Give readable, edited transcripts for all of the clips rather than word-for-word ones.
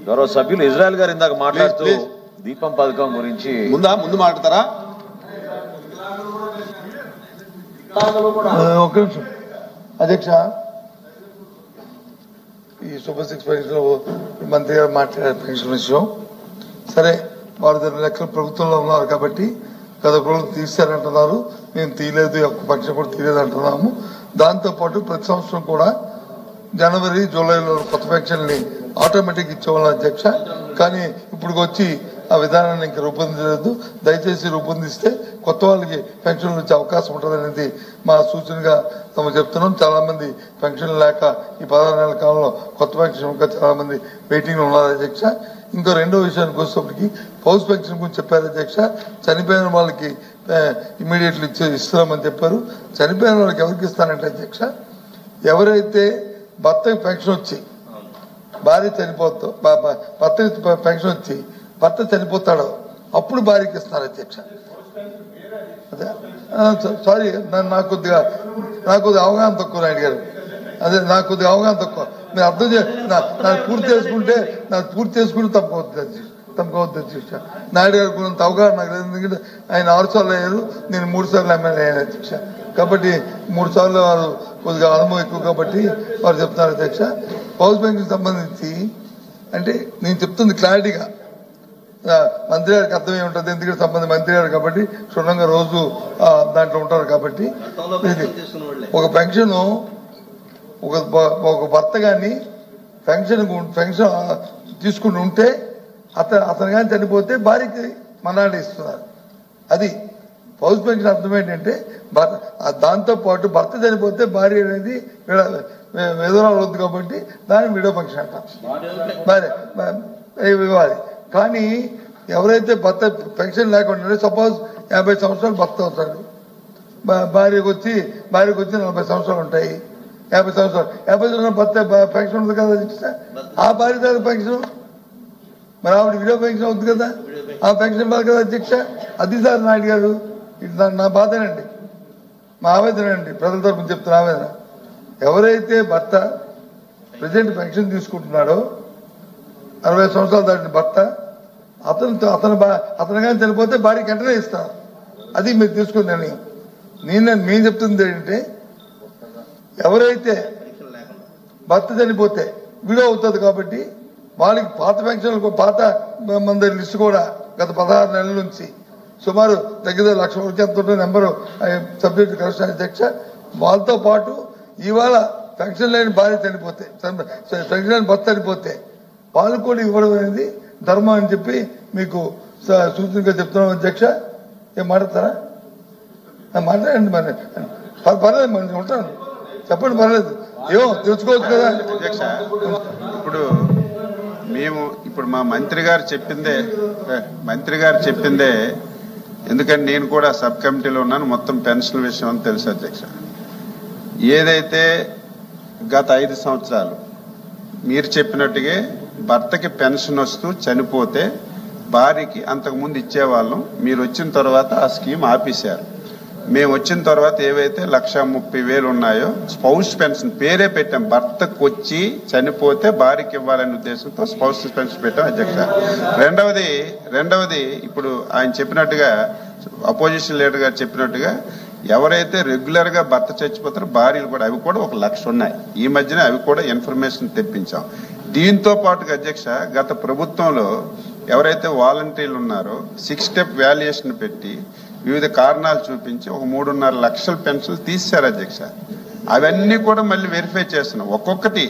గౌరవ సభ్యులు ఇజ్రాయెల్ గారు ఇందాక మాట్లాడుతూ దీపం పథకం గురించి ముందు మాట్లాడతారా? ఒక నిమిషం అధ్యక్ష, ఈ సూపర్ 6 పెన్షన్ మంత్రి గారు మాట్లాడారు పెన్షన్ విషయం. సరే, వారు దాని లెక్కలు ప్రభుత్వంలో ఉన్నారు కాబట్టి గత ప్రభుత్వం తీస్తారంటున్నారు, మేము తీయలేదు, ఒక్క పెన్షన్ కూడా తీయలేదు అంటున్నాము. దాంతోపాటు ప్రతి సంవత్సరం కూడా జనవరి జూలైలో కొత్త పెన్షన్ని ఆటోమేటిక్ ఇచ్చేవాళ్ళం అధ్యక్ష. కానీ ఇప్పుడు వచ్చి ఆ విధానాన్ని ఇంకా రూపొందించలేదు. దయచేసి రూపొందిస్తే కొత్త వాళ్ళకి పెన్షన్లు వచ్చే అవకాశం ఉంటుంది అనేది మా సూచనగా తమ చెప్తున్నాం. చాలా మంది పెన్షన్ లేక ఈ 16 నెలల కాలంలో కొత్త పెన్షన్ ఇంకా చాలా మంది వెయిటింగ్ లో ఉన్నారు అధ్యక్ష. ఇంకో రెండో విషయానికి వచ్చేటప్పటికి హౌస్ పెన్షన్ గురించి చెప్పారు అధ్యక్ష. చనిపోయిన వాళ్ళకి ఇమీడియట్లీ ఇస్తున్నామని చెప్పారు. చనిపోయిన వాళ్ళకి ఎవరికి ఇస్తానంటే అధ్యక్ష, ఎవరైతే భర్తకి పెన్షన్ వచ్చి భార్య చనిపోతాం, భర్తకి పెన్షన్ వచ్చి భర్త చనిపోతాడో అప్పుడు భార్యకి ఇస్తున్నారు అధ్యక్ష. అదే సారీ, నాకు కొద్దిగా అవగాహన తక్కువ నాయుడు గారు. అదే నాకు కొద్దిగా అవగాహన తక్కువ. మీరు అర్థం నాకు పూర్తి చేసుకుంటే తప్పవద్దు అధ్యక్ష. నాయుడు గారు కొంత అవగాహన నాకు లేదు. ఎందుకంటే ఆయన 6 సార్లు అయ్యారు, నేను 3 సార్లు ఎమ్మెల్యే అయ్యాను అధ్యక్ష. కాబట్టి 3 సార్లు వారు కొద్దిగా అనుభవం ఎక్కువ కాబట్టి వారు చెప్తున్నారు అధ్యక్ష. హౌస్ బ్యాంక్ సంబంధించి అంటే నేను చెప్తుంది క్లారిటీగా మంత్రి గారికి అర్థమై ఉంటుంది. ఎందుకంటే సంబంధం మంత్రి గారు కాబట్టి క్షుణ్ణంగా రోజు దాంట్లో ఉంటారు కాబట్టి ఒక పెన్షన్ ఒక భర్త కానీ పెన్షన్ తీసుకుని ఉంటే అతను కానీ చనిపోతే భార్యకి మనాడు ఇస్తున్నారు. అది హౌస్ పెన్షన్ అర్థం ఏంటంటే దాంతో పాటు భర్త చనిపోతే భార్య అనేది విధవరాలు వద్దు కాబట్టి దాన్ని విడో పెన్షన్ అంటాం. ఇవ్వాలి. కానీ ఎవరైతే భర్త పెన్షన్ లేకుండా సపోజ్ 50 సంవత్సరాలు భర్త అవుతాడు, భార్యకు వచ్చి 40 సంవత్సరాలు ఉంటాయి. 50 సంవత్సరాలు భర్త పెన్షన్ ఉంది కదా, ఆ భార్య దగ్గర పెన్షన్ మరి ఆవిడ విడో పెన్షన్ అవుతుంది కదా, ఆ పెన్షన్ ఇవ్వాలి కదా అధ్యక్ష. అది సార్ నాయుడు గారు, ఇది నా బాధనండి, మా ఆవేదనండి, ప్రజల తరఫున చెప్తున్న ఆవేదన. ఎవరైతే భర్త ప్రజెంట్ పెన్షన్ తీసుకుంటున్నాడో 60 సంవత్సరాలు దాటిన భర్త అతను కానీ చనిపోతే భార్యకి వెంటనే ఇస్తారు. అది మీరు తీసుకుని నిర్ణయం. మేము చెప్తుంది ఏంటంటే ఎవరైతే భర్త చనిపోతే విడో అవుతుంది కాబట్టి వాళ్ళకి పాత పెన్షన్లకు పాత మంది లిస్టు కూడా గత 16 నెలల నుంచి సుమారు దగ్గర 1 లక్ష వరకు ఎంత ఉంటే నెంబరు సబ్జెక్టు కరెక్షన్ అధ్యక్ష. వాళ్ళతో పాటు ఇవాళ పెన్షన్ లేని భార్య చనిపోతే, పెన్షన్ లేని భర్త చనిపోతే వాళ్ళు కూడా ఇవ్వడం అనేది ధర్మం అని చెప్పి మీకు సూచనగా చెప్తున్నాం అధ్యక్ష. ఏం మాట్లాడతారా? మాట్లాడండి, మరి పర్లేదు, మరి ఉంటాను, చెప్పండి, పర్లేదు, ఏమో తెలుసుకోవచ్చు కదా అధ్యక్ష. ఇప్పుడు మా మంత్రి గారు చెప్పిందే ఎందుకంటే నేను కూడా సబ్ కమిటీలో ఉన్నాను, మొత్తం పెన్షన్ విషయం అని తెలుసు అధ్యక్ష. ఏదైతే గత 5 సంవత్సరాలు మీరు చెప్పినట్టుగా భర్తకి పెన్షన్ వస్తూ చనిపోతే భార్యకి అంతకుముందు ఇచ్చేవాళ్ళం. మీరు వచ్చిన తర్వాత ఆ స్కీమ్ ఆపేశారు. మేము వచ్చిన తర్వాత ఏవైతే 1,30,000 ఉన్నాయో స్పౌస్ పెన్షన్ పేరే పెట్టాం. భర్తకు వచ్చి చనిపోతే భార్యకి ఇవ్వాలనే ఉద్దేశంతో స్పౌస్ పెన్షన్ పెట్టాం అధ్యక్ష. రెండవది ఇప్పుడు ఆయన చెప్పినట్టుగా అపోజిషన్ లీడర్ గారు చెప్పినట్టుగా ఎవరైతే రెగ్యులర్ గా భర్త చచ్చిపోతారో భార్యలు కూడా అవి కూడా 1,00,000 ఉన్నాయి. ఈ మధ్యన అవి కూడా ఇన్ఫర్మేషన్ తెప్పించాం. దీంతో పాటుగా అధ్యక్ష గత ప్రభుత్వంలో ఎవరైతే వాలంటీర్లు ఉన్నారో 6 స్టెప్ వాల్యుయేషన్ పెట్టి వివిధ కారణాలు చూపించి 3.5 లక్షల పెన్షన్లు తీశారు అధ్యక్ష. అవన్నీ కూడా మళ్ళీ వెరిఫై చేస్తున్నాం ఒక్కొక్కటి.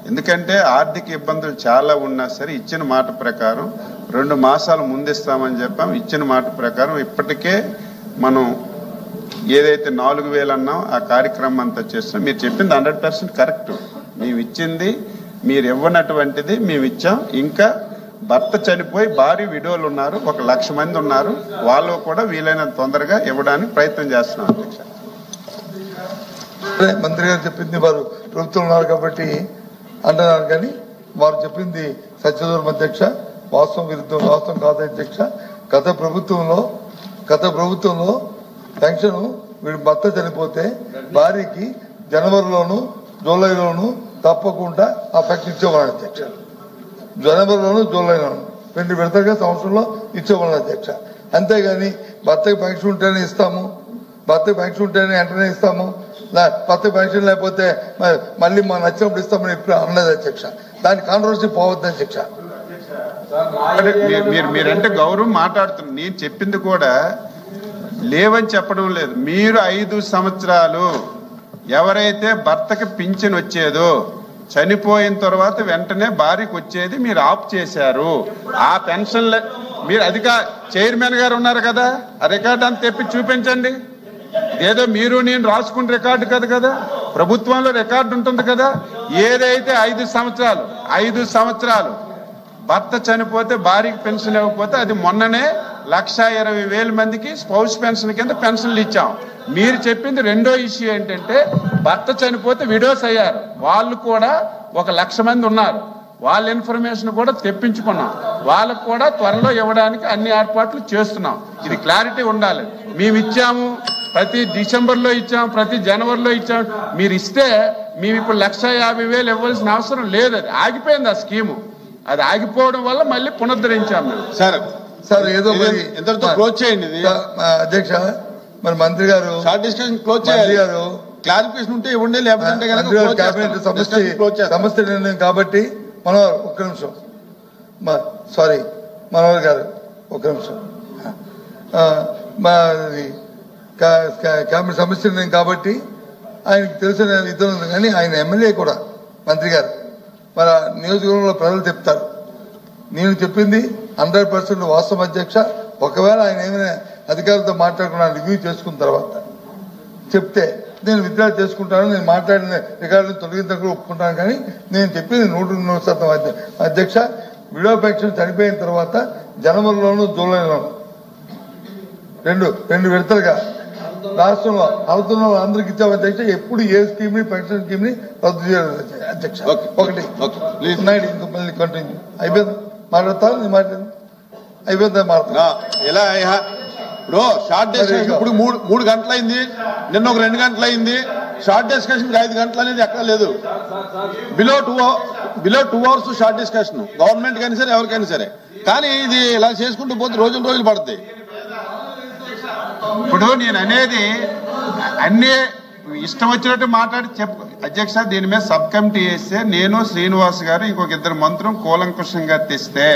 ఎందుకంటే ఆర్థిక ఇబ్బందులు చాలా ఉన్నా సరే ఇచ్చిన మాట ప్రకారం 2 మాసాలు ముందిస్తామని చెప్పాం. ఇచ్చిన మాట ప్రకారం ఇప్పటికే మనం ఏదైతే 4,000 అన్నాం ఆ కార్యక్రమం అంతా చేస్తున్నాం. మీరు చెప్పింది 100% కరెక్ట్. మేము ఇచ్చింది మీరు ఇవ్వనటువంటిది మేము ఇచ్చాం. ఇంకా భర్త చనిపోయి భార్య విడోలు ఉన్నారు, 1,00,000 మంది ఉన్నారు. వాళ్ళు కూడా వీలైనంత తొందరగా ఇవ్వడానికి ప్రయత్నం చేస్తున్నాం అధ్యక్ష. మంత్రి గారు చెప్పింది వారు ప్రభుత్వం ఉన్నారు కాబట్టి అంటున్నారు, కానీ వారు చెప్పింది సత్యదూరం అధ్యక్ష. వాస్తవం కాదు అధ్యక్ష. గత ప్రభుత్వంలో పెన్షన్ వీడు భర్త చనిపోతే భార్యకి జనవరిలోను జూలైలోను తప్పకుండా ఆ పెన్షన్ ఇచ్చేవాడు అధ్యక్ష. జనవరిలోను జూలైలోను 2 విడతలుగా సంవత్సరంలో ఇచ్చేవాళ్ళం అధ్యక్ష. అంతేగాని భర్తకి పెన్షన్ ఉంటేనే ఇస్తాము, భర్తకి పెన్షన్ ఉంటేనే వెంటనే ఇస్తాము, భర్తకి పెన్షన్ లేకపోతే మళ్ళీ మా నచ్చినప్పుడు ఇస్తామని ఇప్పుడు అనలేదు అధ్యక్ష. దాని కాంట్రవర్సీ పోవద్దు అధ్యక్ష. మీరంటే గౌరవం మాట్లాడుతున్నారు. నేను చెప్పింది కూడా లేవని చెప్పడం లేదు. మీరు 5 సంవత్సరాలు ఎవరైతే భర్తకి పింఛన్ వచ్చేదో చనిపోయిన తర్వాత వెంటనే భార్యకు వచ్చేది మీరు ఆఫ్ చేశారు. ఆ పెన్షన్ మీరు చైర్మన్ గారు ఉన్నారు కదా, ఆ రికార్డు అంతా తెప్పి చూపించండి. ఏదో మీరు నేను రాసుకున్న రికార్డు కదా, ప్రభుత్వంలో రికార్డు ఉంటుంది కదా. ఏదైతే 5 సంవత్సరాలు భర్త చనిపోతే భార్యకి పెన్షన్ ఇవ్వకపోతే అది మొన్ననే 1,20,000 మందికి స్పౌస్ పెన్షన్ కింద పెన్షన్లు ఇచ్చాం. మీరు చెప్పింది రెండో ఇష్యూ ఏంటంటే భర్త చనిపోతే విడోస్ అయ్యారు, వాళ్ళు కూడా 1,00,000 మంది ఉన్నారు. వాళ్ళ ఇన్ఫర్మేషన్ కూడా తెప్పించుకున్నాం. వాళ్ళకు కూడా త్వరలో ఇవ్వడానికి అన్ని ఏర్పాట్లు చేస్తున్నాం. ఇది క్లారిటీ ఉండాలి. మేము ఇచ్చాము, ప్రతి డిసెంబర్లో ఇచ్చాం, ప్రతి జనవరిలో ఇచ్చాం. మీరు ఇస్తే మేము ఇప్పుడు 1,50,000 ఇవ్వాల్సిన అవసరం లేదు. అది ఆగిపోయింది ఆ స్కీము. అది ఆగిపోవడం వల్ల మళ్ళీ పునరుద్ధరించాం మేము. సార్ ఏదో ఎంతటితో క్లోజ్ చేయండి అధ్యక్ష. మరి మంత్రి గారు షార్ట్ డిస్కషన్ క్లోజ్ చేయాలి. క్లారిఫికేషన్ ఉంటే ఇవ్వండి, లేకపోతే కేబినెట్ సమస్య నిర్ణయం కాబట్టి మనోహర్ ఒక్క నిమిషం, సారీ మనోహర్ గారు ఒక్క నిమిషం. కేబినెట్ సమస్య నిర్ణయం కాబట్టి ఆయనకు తెలిసిన ఇద్దరు, కానీ ఆయన ఎమ్మెల్యే కూడా మంత్రి గారు మన నియోజకవర్గంలో ప్రజలు చెప్తారు. నేను చెప్పింది 100% వాస్తవం అధ్యక్ష. ఒకవేళ ఆయన ఏమైనా అధికారులతో మాట్లాడుకున్నా రివ్యూ చేసుకున్న తర్వాత చెప్తే నేను విత్డ్రా చేసుకుంటాను, నేను మాట్లాడిన రికార్డులను తొలగించకుండా ఒప్పుకుంటాను. కానీ నేను చెప్పింది 100% అధ్యక్ష. విడో పెన్షన్ చనిపోయిన తర్వాత జనవరిలోను జూలైలోను రెండు విడతలుగా రాష్ట్రంలో అవుతున్న అందరికి ఇచ్చాము అధ్యక్ష. ఎప్పుడు ఏ స్కీమ్ ని పెన్షన్ స్కీమ్ ని రద్దు చేయలేదు అధ్యక్ష. ఒకటి నాయుడు ఇంకా మళ్ళీ కంటిన్యూ అయిపోయింది మాట్లాడతాను, నేను మాట్లాడను అయిపోయిందా మాట్లాడతా. ఎలా ఇప్పుడు షార్ట్ డిస్కషన్ ఇప్పుడు 3 గంటలైంది, నిన్న ఒక 2 గంటలైంది. షార్ట్ డిస్కషన్ 5 గంటలు అనేది ఎక్కడ లేదు. Below 2 hours short discussion government కైనా సరే ఎవరికైనా సరే. కానీ ఇది ఇలా చేసుకుంటూ పోతే రోజులు పడుతుంది. ఇప్పుడు నేను అనేది అన్నీ ఇష్టం వచ్చినట్టు మాట్లాడి చెప్పు అధ్యక్ష. దీని మీద సబ్ కమిటీ వేస్తే నేను శ్రీనివాస్ గారు ఇంకొక 2 మంత్రులు కూలంకుషంగా తెస్తే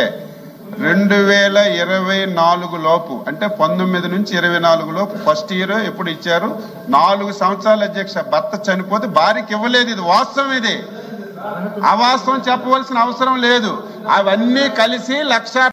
2024 లోపు అంటే 19 నుంచి 24 లోపు ఫస్ట్ ఇయర్ ఎప్పుడు ఇచ్చారు 4 సంవత్సరాలు అధ్యక్ష. భర్త చనిపోతే భార్యకి ఇవ్వలేదు. ఇది వాస్తవం. ఇది అవాస్తవం చెప్పవలసిన అవసరం లేదు. అవన్నీ కలిసి 1,00,000